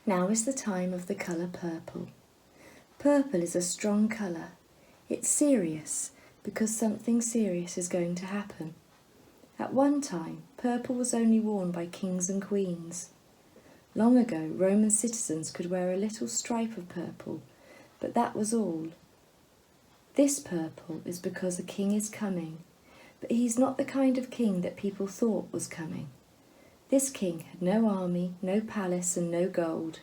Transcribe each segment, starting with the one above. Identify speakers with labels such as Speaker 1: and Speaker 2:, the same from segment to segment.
Speaker 1: Now is the time of the colour purple. Purple is a strong colour. It's serious because something serious is going to happen. At one time, purple was only worn by kings and queens. Long ago, Roman citizens could wear a little stripe of purple, but that was all. This purple is because a king is coming, but he's not the kind of king that people thought was coming. This king had no army, no palace, and no gold.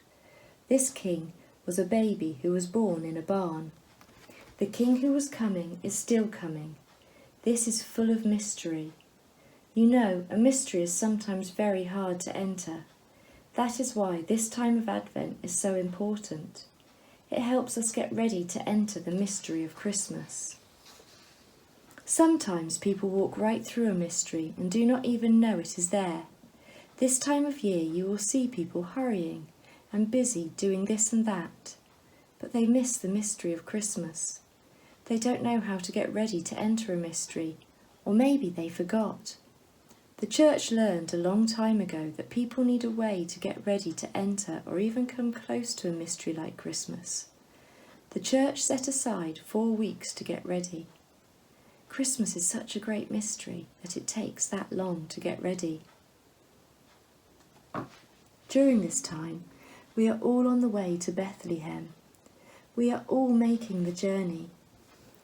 Speaker 1: This king was a baby who was born in a barn. The king who was coming is still coming. This is full of mystery. You know, a mystery is sometimes very hard to enter. That is why this time of Advent is so important. It helps us get ready to enter the mystery of Christmas. Sometimes people walk right through a mystery and do not even know it is there. This time of year you will see people hurrying and busy doing this and that, but they miss the mystery of Christmas. They don't know how to get ready to enter a mystery, or maybe they forgot. The church learned a long time ago that people need a way to get ready to enter or even come close to a mystery like Christmas. The church set aside 4 weeks to get ready. Christmas is such a great mystery that it takes that long to get ready. During this time, we are all on the way to Bethlehem. We are all making the journey.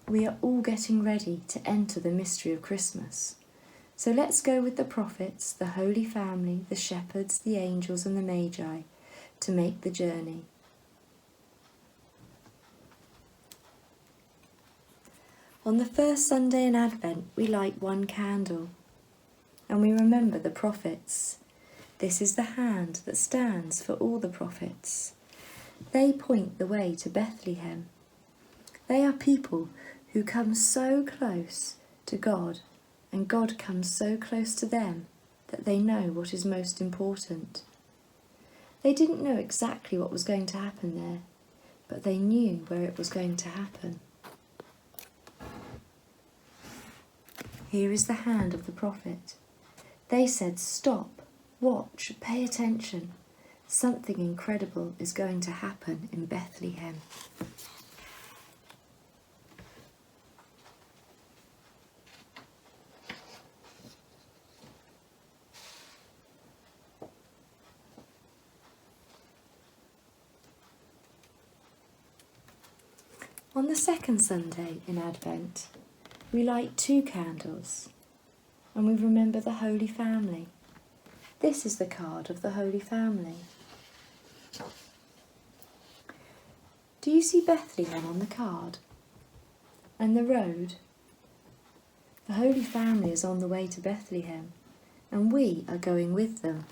Speaker 1: We are all getting ready to enter the mystery of Christmas. So let's go with the prophets, the Holy Family, the shepherds, the angels and the Magi to make the journey. On the first Sunday in Advent, we light 1 candle and we remember the prophets. This is the hand that stands for all the prophets. They point the way to Bethlehem. They are people who come so close to God, and God comes so close to them that they know what is most important. They didn't know exactly what was going to happen there, but they knew where it was going to happen. Here is the hand of the prophet. They said, "Stop, watch, pay attention. Something incredible is going to happen in Bethlehem." On the second Sunday in Advent, we light 2 candles and we remember the Holy Family. This is the card of the Holy Family. Do you see Bethlehem on the card? And the road? The Holy Family is on the way to Bethlehem, and we are going with them.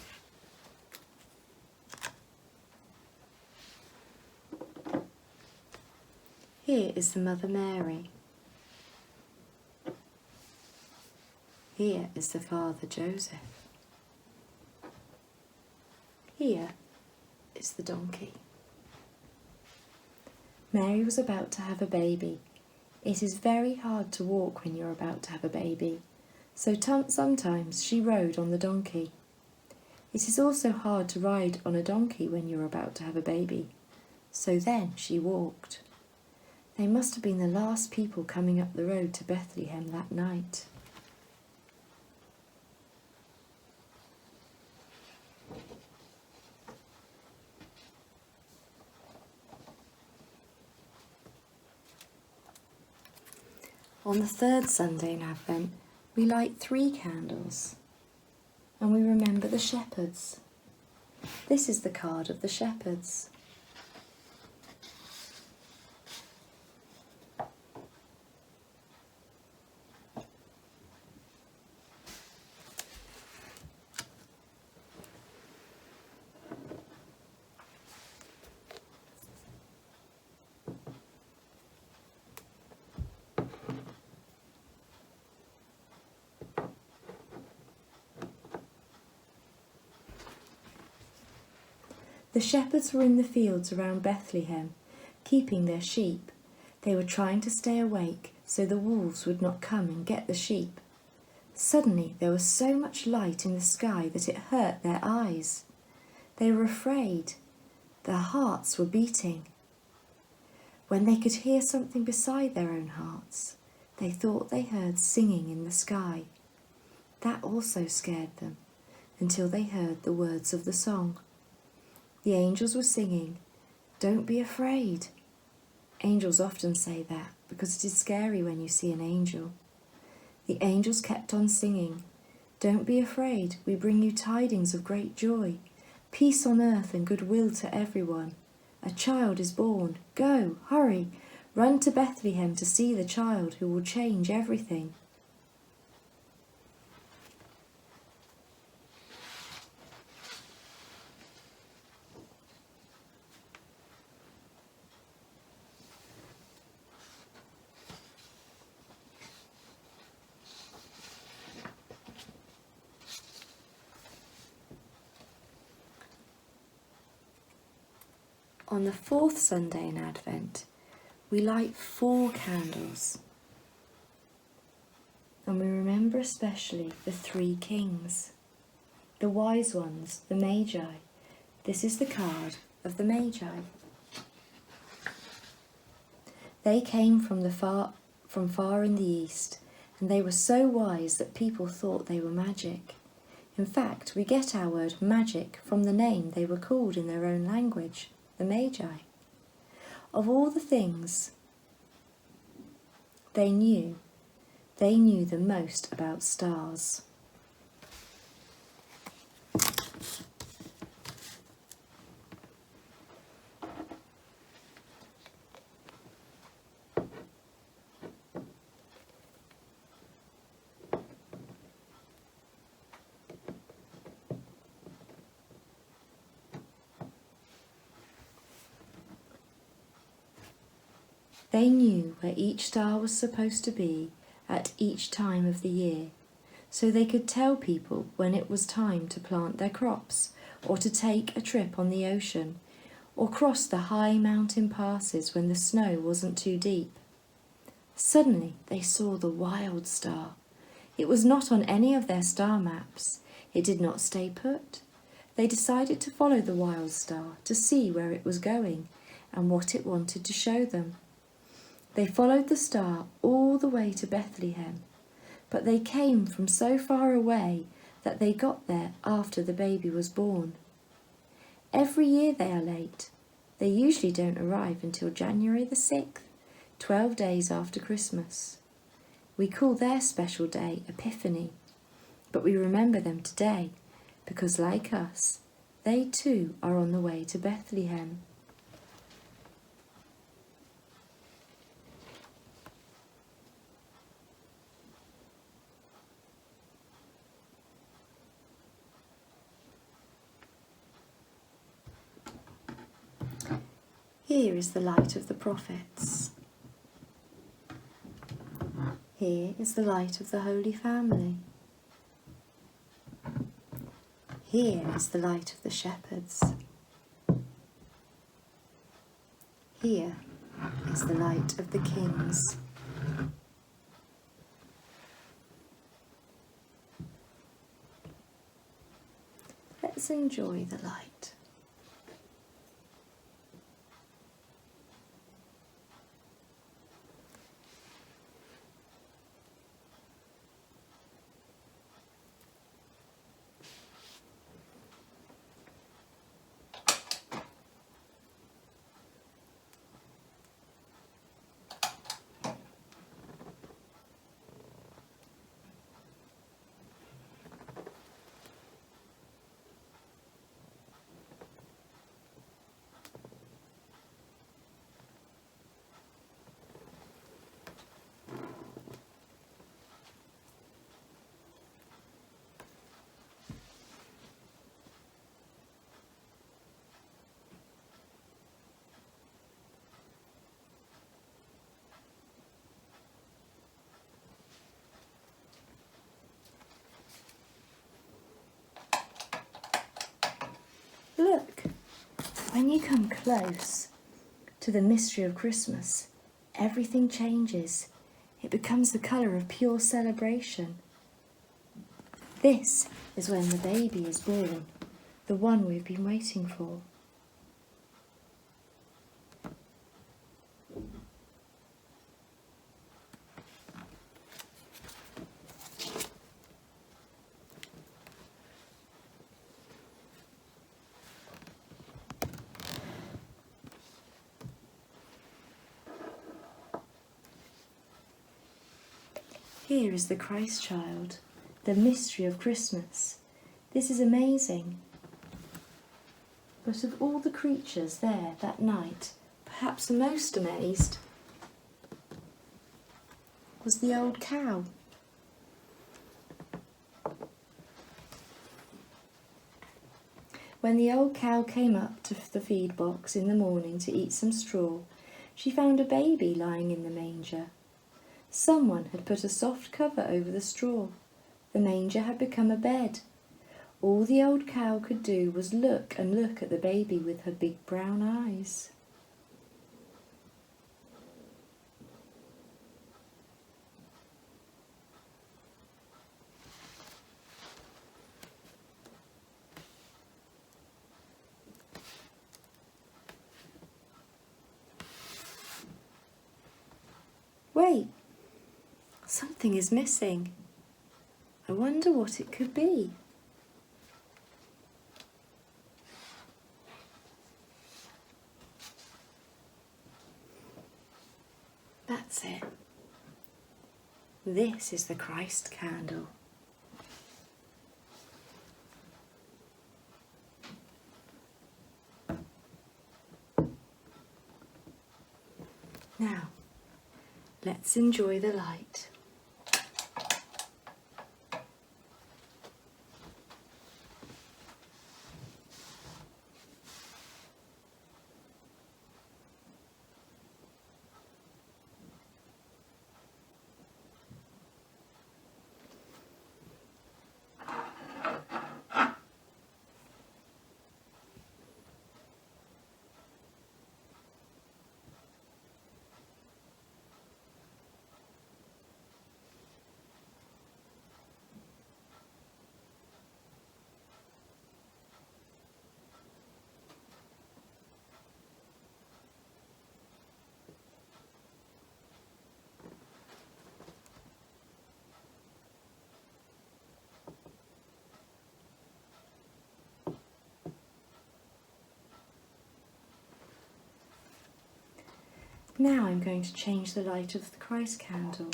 Speaker 1: Here is the Mother Mary. Here is the Father Joseph. Here is the donkey. Mary was about to have a baby. It is very hard to walk when you're about to have a baby, so sometimes she rode on the donkey. It is also hard to ride on a donkey when you're about to have a baby, so then she walked. They must have been the last people coming up the road to Bethlehem that night. On the third Sunday in Advent, we light 3 candles and we remember the shepherds. This is the card of the shepherds. The shepherds were in the fields around Bethlehem, keeping their sheep. They were trying to stay awake so the wolves would not come and get the sheep. Suddenly there was so much light in the sky that it hurt their eyes. They were afraid. Their hearts were beating. When they could hear something beside their own hearts, they thought they heard singing in the sky. That also scared them, until they heard the words of the song. The angels were singing, "Don't be afraid." Angels often say that because it is scary when you see an angel. The angels kept on singing, "Don't be afraid, we bring you tidings of great joy, peace on earth and goodwill to everyone. A child is born. Go, hurry, run to Bethlehem to see the child who will change everything." On the fourth Sunday in Advent, we light 4 candles. And we remember especially the 3 kings, the wise ones, the Magi. This is the card of the Magi. They came from far in the east, and they were so wise that people thought they were magic. In fact, we get our word magic from the name they were called in their own language, the Magi. Of all the things they knew the most about stars. They knew where each star was supposed to be at each time of the year, so they could tell people when it was time to plant their crops, or to take a trip on the ocean, or cross the high mountain passes when the snow wasn't too deep. Suddenly they saw the wild star. It was not on any of their star maps. It did not stay put. They decided to follow the wild star to see where it was going and what it wanted to show them. They followed the star all the way to Bethlehem, but they came from so far away that they got there after the baby was born. Every year they are late. They usually don't arrive until January the 6th, 12 days after Christmas. We call their special day Epiphany, but we remember them today because, like us, they too are on the way to Bethlehem. Here is the light of the prophets. Here is the light of the Holy Family. Here is the light of the shepherds. Here is the light of the kings. Let's enjoy the light. Look, when you come close to the mystery of Christmas, everything changes. It becomes the colour of pure celebration. This is when the baby is born, the one we've been waiting for. Here is the Christ child, the mystery of Christmas. This is amazing. But of all the creatures there that night, perhaps the most amazed was the old cow. When the old cow came up to the feed box in the morning to eat some straw, she found a baby lying in the manger. Someone had put a soft cover over the straw. The manger had become a bed. All the old cow could do was look and look at the baby with her big brown eyes. Wait, something is missing. I wonder what it could be. That's it. This is the Christ candle. Now, let's enjoy the light. Now I'm going to change the light of the Christ candle.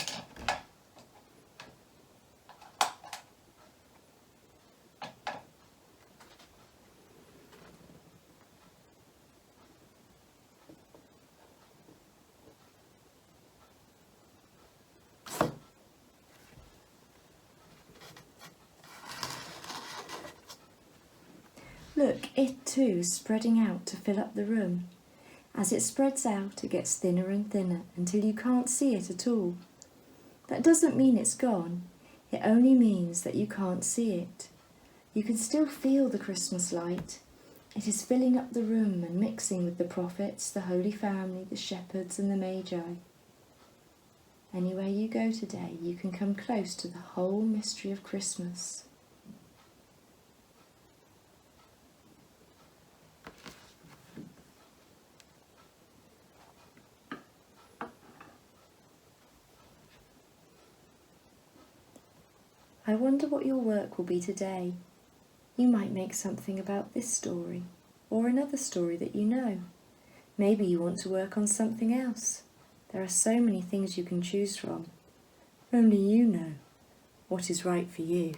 Speaker 1: Look, it too is spreading out to fill up the room. As it spreads out, it gets thinner and thinner until you can't see it at all. That doesn't mean it's gone. It only means that you can't see it. You can still feel the Christmas light. It is filling up the room and mixing with the prophets, the Holy Family, the shepherds and the Magi. Anywhere you go today, you can come close to the whole mystery of Christmas. I wonder what your work will be today. You might make something about this story, or another story that you know. Maybe you want to work on something else. There are so many things you can choose from. Only you know what is right for you.